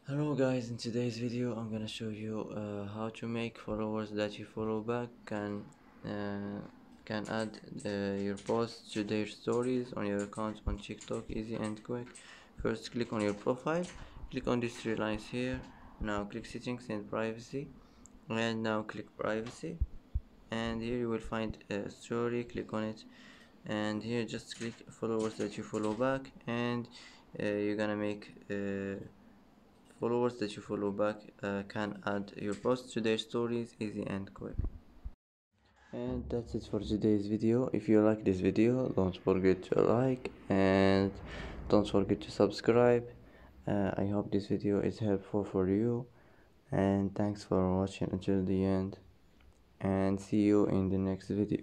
Hello guys, in today's video I'm gonna show you how to make followers that you follow back can add your posts to their stories on your account on TikTok. Easy and quick. First, click on your profile, click on these three lines here. Now click settings and privacy, and now click privacy, and here you will find a story. Click on it, and here just click followers that you follow back, and you're gonna make followers that you follow back can add your posts to their stories. Easy and quick. And that's it for today's video. If you like this video, don't forget to like and don't forget to subscribe. I hope this video is helpful for you, and thanks for watching until the end, and see you in the next video.